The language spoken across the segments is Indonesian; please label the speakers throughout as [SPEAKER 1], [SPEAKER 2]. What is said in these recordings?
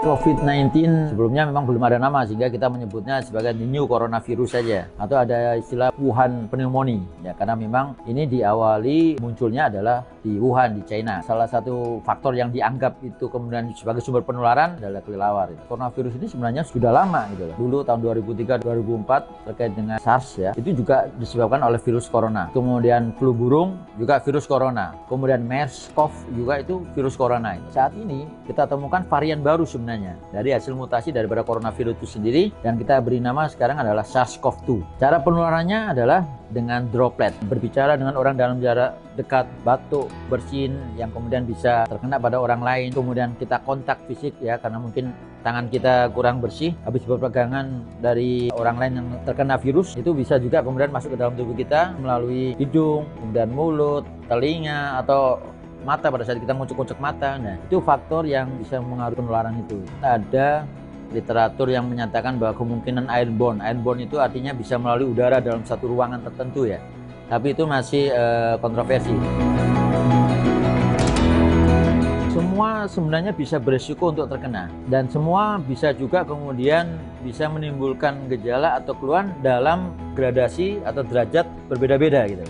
[SPEAKER 1] COVID-19 sebelumnya memang belum ada nama, sehingga kita menyebutnya sebagai new coronavirus saja, atau ada istilah Wuhan pneumonia ya, karena memang ini diawali munculnya adalah di Wuhan di China. Salah satu faktor yang dianggap itu kemudian sebagai sumber penularan adalah kelelawar. Coronavirus ini sebenarnya sudah lama gitu loh. Dulu tahun 2003-2004 terkait dengan SARS ya, itu juga disebabkan oleh virus corona. Kemudian flu burung juga virus corona. Kemudian MERS-CoV juga itu virus corona. Saat ini kita temukan varian baru sebenarnya dari hasil mutasi daripada coronavirus itu sendiri, dan kita beri nama sekarang adalah SARS-CoV-2. Cara penularannya adalah dengan droplet, berbicara dengan orang dalam jarak dekat, batuk, bersin yang kemudian bisa terkena pada orang lain. Kemudian kita kontak fisik ya, karena mungkin tangan kita kurang bersih habis berpegangan dari orang lain yang terkena virus, itu bisa juga kemudian masuk ke dalam tubuh kita melalui hidung, kemudian mulut, telinga, atau mata pada saat kita ngucek-ngucek mata. Nah, itu faktor yang bisa mengaruhi penularan itu. Ada literatur yang menyatakan bahwa kemungkinan airborne. Airborne itu artinya bisa melalui udara dalam satu ruangan tertentu ya. Tapi itu masih kontroversi. Semua sebenarnya bisa berisiko untuk terkena, dan semua bisa juga kemudian bisa menimbulkan gejala atau keluhan dalam gradasi atau derajat berbeda-beda gitu.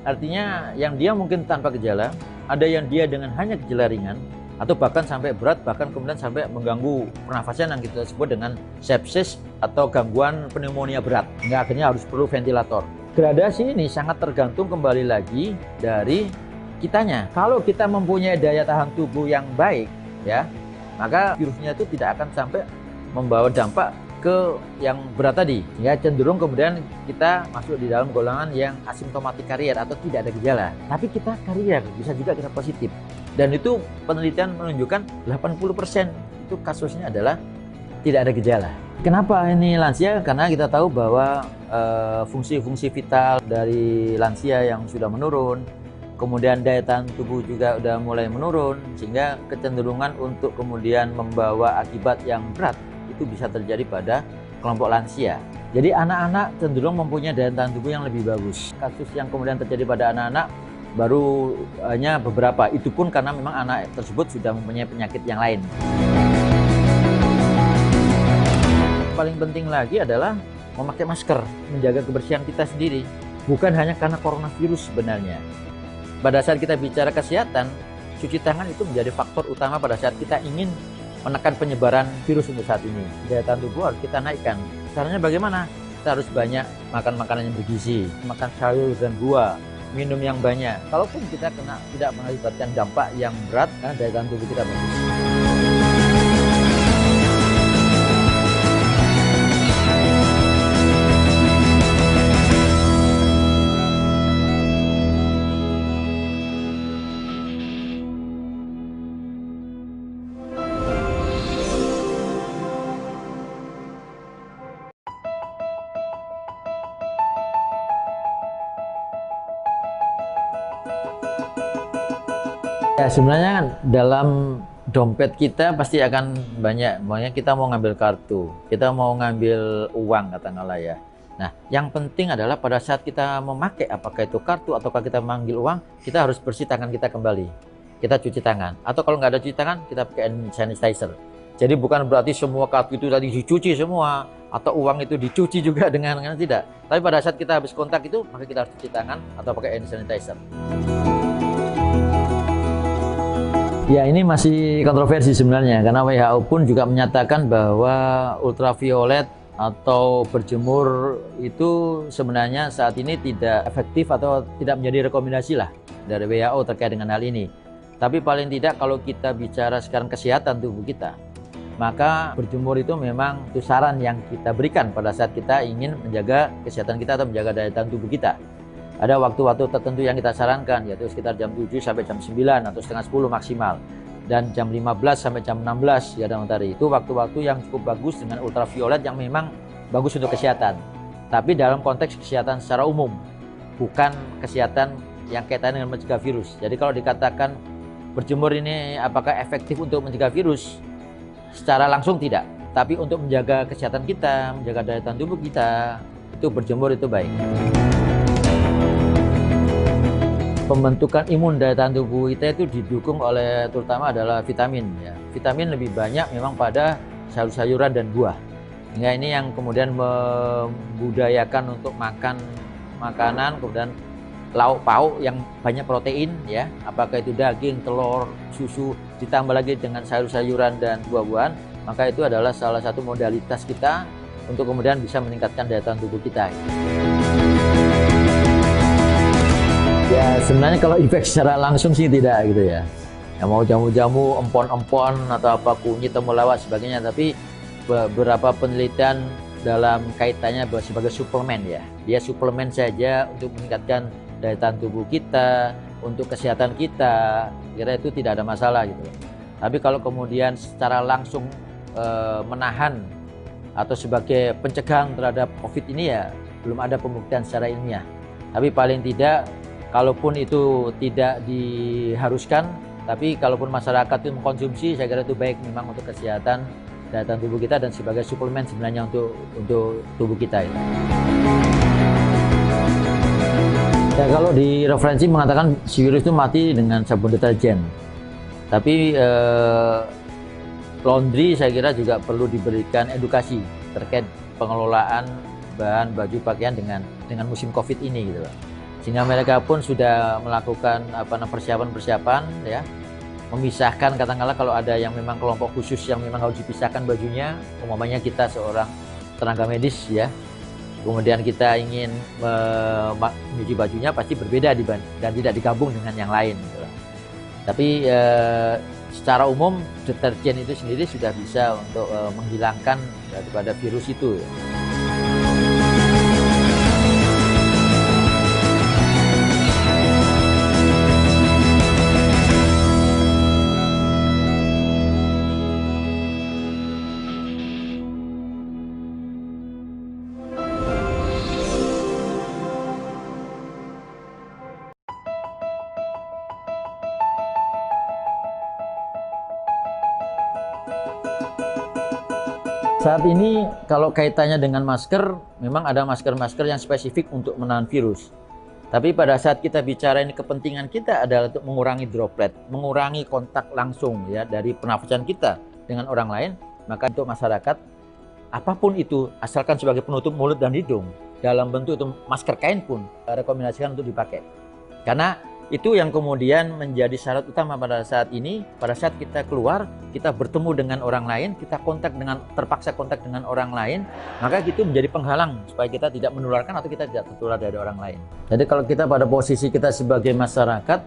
[SPEAKER 1] Artinya yang dia mungkin tanpa gejala, ada yang dia dengan hanya gejala ringan, atau bahkan sampai berat, bahkan kemudian sampai mengganggu pernafasan yang kita sebut dengan sepsis atau gangguan pneumonia berat, hingga akhirnya harus perlu ventilator. Gradasi ini sangat tergantung kembali lagi dari kitanya. Kalau kita mempunyai daya tahan tubuh yang baik ya, maka virusnya itu tidak akan sampai membawa dampak ke yang berat tadi, ya cenderung kemudian kita masuk di dalam golongan yang asimptomatik karier atau tidak ada gejala, tapi kita karier, bisa juga kita positif. Dan itu penelitian menunjukkan 80% itu kasusnya adalah tidak ada gejala. Kenapa ini lansia? Karena kita tahu bahwa fungsi-fungsi vital dari lansia yang sudah menurun, kemudian daya tahan tubuh juga udah mulai menurun, sehingga kecenderungan untuk kemudian membawa akibat yang berat itu bisa terjadi pada kelompok lansia. Jadi anak-anak cenderung mempunyai daya tahan tubuh yang lebih bagus. Kasus yang kemudian terjadi pada anak-anak baru hanya beberapa, itu pun karena memang anak tersebut sudah mempunyai penyakit yang lain. Paling penting lagi adalah memakai masker, menjaga kebersihan kita sendiri. Bukan hanya karena coronavirus sebenarnya. Pada saat kita bicara kesehatan, cuci tangan itu menjadi faktor utama pada saat kita ingin menekan penyebaran virus untuk saat ini. Daya tahan tubuh harus kita naikkan. Caranya bagaimana? Kita harus banyak makan makanan yang bergizi, makan sayur dan buah, minum yang banyak. Kalaupun kita kena tidak mengakibatkan dampak yang berat, karena daya tahan tubuh kita bagus. Ya, sebenarnya kan dalam dompet kita pasti akan banyak, makanya kita mau ngambil kartu, kita mau ngambil uang katakanlah ya. Nah, yang penting adalah pada saat kita memakai apakah itu kartu ataukah kita manggil uang, kita harus bersih tangan kita kembali. Kita cuci tangan, atau kalau nggak ada cuci tangan, kita pakai hand sanitizer. Jadi bukan berarti semua kartu itu tadi dicuci semua, atau uang itu dicuci juga dengan tidak. Tapi pada saat kita habis kontak itu, maka kita harus cuci tangan atau pakai hand sanitizer. Ya, ini masih kontroversi sebenarnya, karena WHO pun juga menyatakan bahwa ultraviolet atau berjemur itu sebenarnya saat ini tidak efektif atau tidak menjadi rekomendasi lah dari WHO terkait dengan hal ini. Tapi paling tidak kalau kita bicara sekarang kesehatan tubuh kita, maka berjemur itu memang itu saran yang kita berikan pada saat kita ingin menjaga kesehatan kita atau menjaga daya tahan tubuh kita. Ada waktu-waktu tertentu yang kita sarankan, yaitu sekitar jam 7 sampai jam 9 atau setengah 10 maksimal. Dan jam 15 sampai jam 16 ya dalam hari itu waktu-waktu yang cukup bagus dengan ultraviolet yang memang bagus untuk kesehatan. Tapi dalam konteks kesehatan secara umum, bukan kesehatan yang kaitannya dengan mencegah virus. Jadi kalau dikatakan berjemur ini apakah efektif untuk mencegah virus? Secara langsung tidak. Tapi untuk menjaga kesehatan kita, menjaga daya tahan tubuh kita, itu berjemur itu baik. Pembentukan imun daya tahan tubuh kita itu didukung oleh terutama adalah vitamin ya. vitamin lebih banyak memang pada sayur-sayuran dan buah. Sehingga ini yang kemudian membudayakan untuk makan makanan, kemudian lauk pauk yang banyak protein ya, apakah itu daging, telur, susu, ditambah lagi dengan sayur-sayuran dan buah-buahan, maka itu adalah salah satu modalitas kita untuk kemudian bisa meningkatkan daya tahan tubuh kita. Ya sebenarnya kalau efek secara langsung sih tidak gitu ya. Ya mau jamu-jamu, empon-empon atau apa kunyit, temulawak sebagainya, tapi beberapa penelitian dalam kaitannya sebagai suplemen ya. Dia suplemen saja untuk meningkatkan daya tahan tubuh kita, untuk kesehatan kita, kira itu tidak ada masalah gitu. Tapi kalau kemudian secara langsung menahan atau sebagai pencegahan terhadap COVID ini ya belum ada pembuktian secara ilmiah. Tapi paling tidak, kalaupun itu tidak diharuskan, tapi kalaupun masyarakat itu mengkonsumsi, saya kira itu baik memang untuk kesehatan daya tahan tubuh kita dan sebagai suplemen sebenarnya untuk tubuh kita. Ya, kalau di referensi mengatakan si virus itu mati dengan sabun deterjen. Tapi laundry saya kira juga perlu diberikan edukasi terkait pengelolaan bahan baju pakaian dengan musim COVID ini gitu loh. Sehingga mereka pun sudah melakukan persiapan ya, memisahkan katakanlah kalau ada yang memang kelompok khusus yang memang harus dipisahkan bajunya, umpamanya kita seorang tenaga medis ya, kemudian kita ingin mencuci bajunya pasti berbeda dan tidak digabung dengan yang lain gitu. Tapi secara umum deterjen itu sendiri sudah bisa untuk menghilangkan daripada virus itu ya. Saat ini kalau kaitannya dengan masker, memang ada masker-masker yang spesifik untuk menahan virus. Tapi pada saat kita bicara ini kepentingan kita adalah untuk mengurangi droplet, mengurangi kontak langsung ya dari pernafasan kita dengan orang lain. Maka untuk masyarakat, apapun itu asalkan sebagai penutup mulut dan hidung, dalam bentuk itu masker kain pun rekomendasikan untuk dipakai. Karena itu yang kemudian menjadi syarat utama pada saat ini, pada saat kita keluar, kita bertemu dengan orang lain, kita terpaksa kontak dengan orang lain, maka itu menjadi penghalang supaya kita tidak menularkan atau kita tidak tertular dari orang lain. Jadi kalau kita pada posisi kita sebagai masyarakat,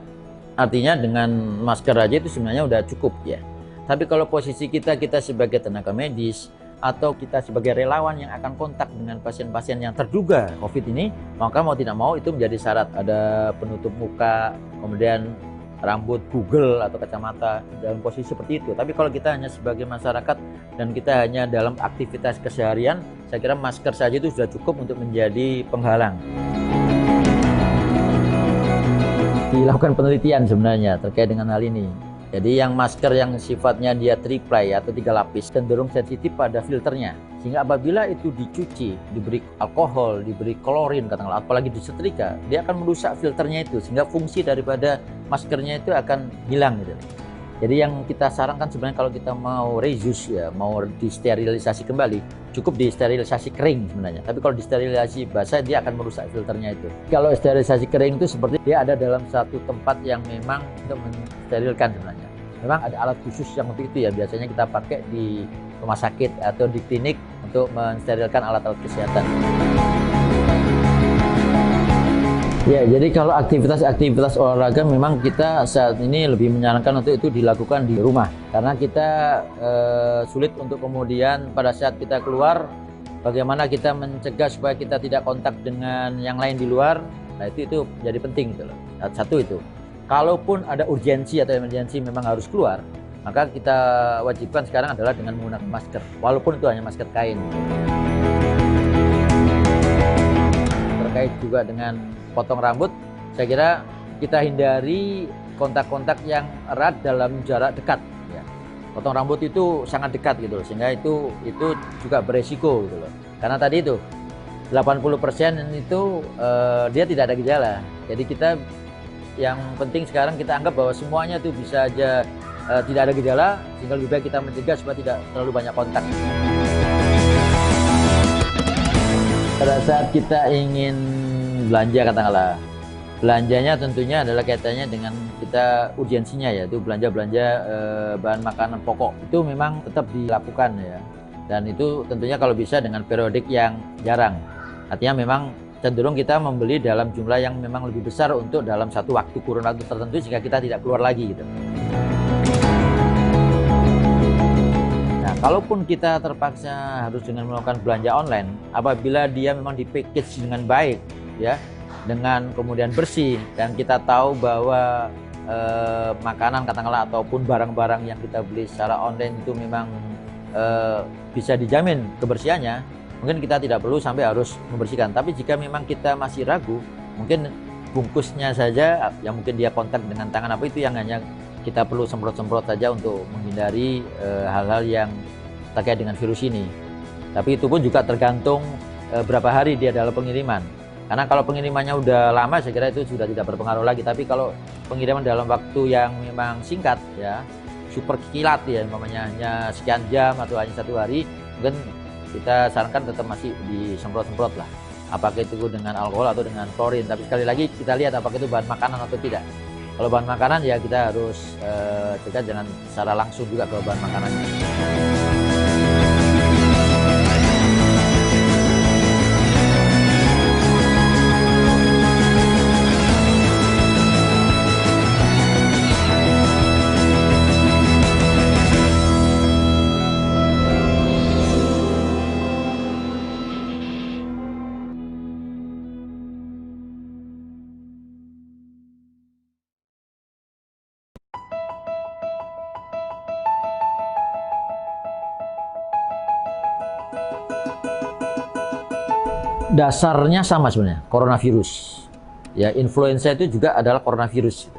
[SPEAKER 1] artinya dengan masker aja itu sebenarnya udah cukup ya. Tapi kalau posisi kita sebagai tenaga medis, atau kita sebagai relawan yang akan kontak dengan pasien-pasien yang terduga COVID ini, maka mau tidak mau itu menjadi syarat ada penutup muka, kemudian rambut, Google atau kacamata dalam posisi seperti itu. Tapi kalau kita hanya sebagai masyarakat dan kita hanya dalam aktivitas keseharian, saya kira masker saja itu sudah cukup untuk menjadi penghalang. Dilakukan penelitian sebenarnya terkait dengan hal ini. Jadi yang masker yang sifatnya dia triplay atau 3 lapis cenderung sensitif pada filternya. Sehingga apabila itu dicuci, diberi alkohol, diberi klorin katakanlah, apalagi disetrika, dia akan merusak filternya itu sehingga fungsi daripada maskernya itu akan hilang gitu. Jadi yang kita sarankan sebenarnya kalau kita mau reuse ya, mau disterilisasi kembali, cukup disterilisasi kering sebenarnya. Tapi kalau disterilisasi basah dia akan merusak filternya itu. Kalau sterilisasi kering itu seperti dia ada dalam satu tempat yang memang untuk mensterilkan sebenarnya. Memang ada alat khusus yang untuk itu ya, biasanya kita pakai di rumah sakit atau di klinik untuk mensterilkan alat-alat kesehatan. Ya, jadi kalau aktivitas olahraga memang kita saat ini lebih menyarankan untuk itu dilakukan di rumah. Karena kita sulit untuk kemudian pada saat kita keluar, bagaimana kita mencegah supaya kita tidak kontak dengan yang lain di luar. Nah itu jadi penting gitu loh. Satu itu. Kalaupun ada urgensi atau emergensi memang harus keluar, maka kita wajibkan sekarang adalah dengan menggunakan masker. Walaupun itu hanya masker kain. Terkait juga dengan potong rambut, saya kira kita hindari kontak-kontak yang erat dalam jarak dekat ya. Potong rambut itu sangat dekat gitu loh, sehingga itu juga beresiko gitu loh. Karena tadi itu 80% itu dia tidak ada gejala. Jadi kita yang penting sekarang kita anggap bahwa semuanya itu bisa aja tidak ada gejala, sehingga lebih baik kita mencegah supaya tidak terlalu banyak kontak. Pada saat kita ingin belanja, katakanlah, belanjanya tentunya adalah kaitannya dengan kita urgensinya, yaitu belanja bahan makanan pokok. Itu memang tetap dilakukan ya. Dan itu tentunya kalau bisa dengan periodik yang jarang. Artinya memang cenderung kita membeli dalam jumlah yang memang lebih besar untuk dalam satu waktu kurun waktu tertentu sehingga kita tidak keluar lagi gitu. Nah, kalaupun kita terpaksa harus dengan melakukan belanja online, apabila dia memang di-package dengan baik ya, dengan kemudian bersih, dan kita tahu bahwa makanan katakanlah ataupun barang-barang yang kita beli secara online itu memang bisa dijamin kebersihannya, mungkin kita tidak perlu sampai harus membersihkan. Tapi jika memang kita masih ragu, mungkin bungkusnya saja yang mungkin dia kontak dengan tangan apa itu yang hanya kita perlu semprot-semprot saja untuk menghindari hal-hal yang terkait dengan virus ini. Tapi itu pun juga tergantung berapa hari dia dalam pengiriman. Karena kalau pengirimannya udah lama, saya kira itu sudah tidak berpengaruh lagi. Tapi kalau pengiriman dalam waktu yang memang singkat ya, super kilat ya, umpamanya hanya sekian jam atau hanya 1 hari, mungkin kita sarankan tetap masih disemprot-semprot lah. Apakah itu dengan alkohol atau dengan klorin. Tapi sekali lagi kita lihat apakah itu bahan makanan atau tidak. Kalau bahan makanan ya kita harus cegah jangan secara langsung juga ke bahan makanannya. Dasarnya sama sebenarnya, coronavirus. Ya, influenza itu juga adalah coronavirus.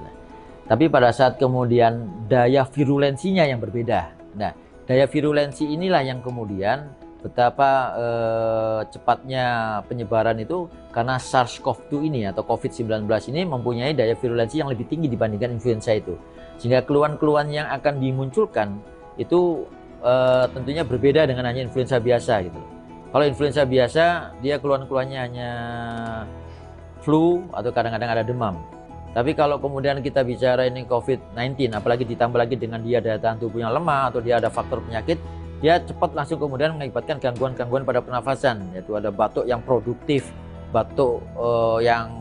[SPEAKER 1] Tapi pada saat kemudian daya virulensinya yang berbeda. Nah, daya virulensi inilah yang kemudian betapa cepatnya penyebaran itu karena SARS-CoV-2 ini atau COVID-19 ini mempunyai daya virulensi yang lebih tinggi dibandingkan influenza itu. Sehingga keluhan-keluhan yang akan dimunculkan itu tentunya berbeda dengan hanya influenza biasa gitu. Kalau influenza biasa, dia keluhan-keluhannya hanya flu atau kadang-kadang ada demam. Tapi kalau kemudian kita bicara ini COVID-19, apalagi ditambah lagi dengan dia daya tahan tubuhnya lemah atau dia ada faktor penyakit, dia cepat langsung kemudian mengakibatkan gangguan-gangguan pada pernafasan, yaitu ada batuk yang produktif, batuk yang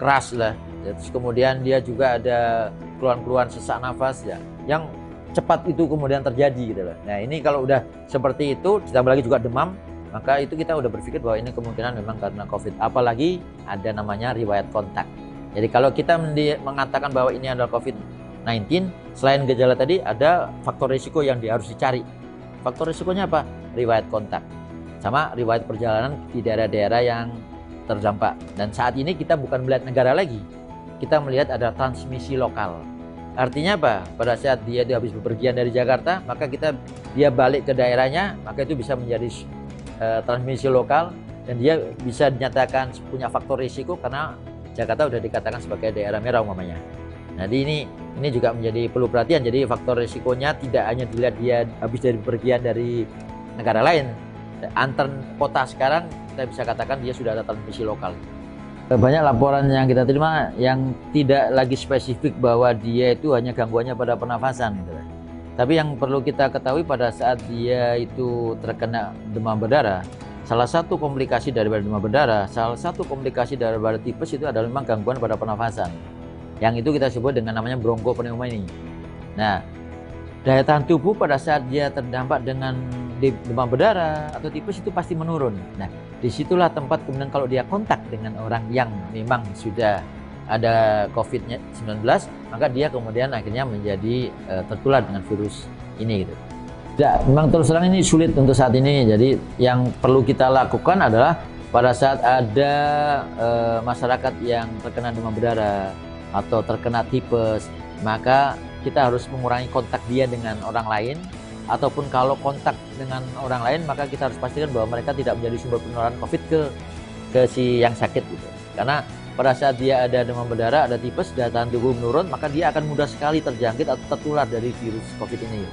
[SPEAKER 1] keras lah. Terus kemudian dia juga ada keluhan-keluhan sesak nafas ya, yang cepat itu kemudian terjadi gitu loh. Nah ini kalau udah seperti itu, ditambah lagi juga demam, maka itu kita udah berpikir bahwa ini kemungkinan memang karena COVID. Apalagi ada namanya riwayat kontak. Jadi kalau kita mengatakan bahwa ini adalah COVID-19, selain gejala tadi ada faktor risiko yang harus dicari. Faktor risikonya apa? Riwayat kontak. Sama riwayat perjalanan di daerah-daerah yang terdampak. Dan saat ini kita bukan melihat negara lagi. Kita melihat ada transmisi lokal. Artinya apa? Pada saat dia habis bepergian dari Jakarta, maka dia balik ke daerahnya, maka itu bisa menjadi transmisi lokal dan dia bisa dinyatakan punya faktor risiko karena Jakarta sudah dikatakan sebagai daerah merah umpamanya. Jadi ini juga menjadi perlu perhatian. Jadi faktor risikonya tidak hanya dilihat dia habis dari bepergian dari negara lain. Antar kota sekarang kita bisa katakan dia sudah ada transmisi lokal. Banyak laporan yang kita terima yang tidak lagi spesifik bahwa dia itu hanya gangguannya pada pernafasan gitu. Tapi yang perlu kita ketahui pada saat dia itu terkena demam berdarah, salah satu komplikasi daripada demam berdarah, salah satu komplikasi daripada tipes itu adalah memang gangguan pada pernafasan. Yang itu kita sebut dengan namanya bronkopneumonia. Nah, daya tahan tubuh pada saat dia terdampak dengan demam berdarah atau tipes itu pasti menurun. Nah, disitulah tempat kemudian kalau dia kontak dengan orang yang memang sudah ada COVID-19, maka dia kemudian akhirnya menjadi tertular dengan virus ini gitu. Ya, memang terus terang ini sulit untuk saat ini. Jadi yang perlu kita lakukan adalah pada saat ada masyarakat yang terkena demam berdarah atau terkena tipes, maka kita harus mengurangi kontak dia dengan orang lain, ataupun kalau kontak dengan orang lain maka kita harus pastikan bahwa mereka tidak menjadi sumber penularan COVID ke si yang sakit gitu. Karena pada saat dia ada demam berdarah, ada tipes, daya tahan tubuh menurun, maka dia akan mudah sekali terjangkit atau tertular dari virus COVID ini.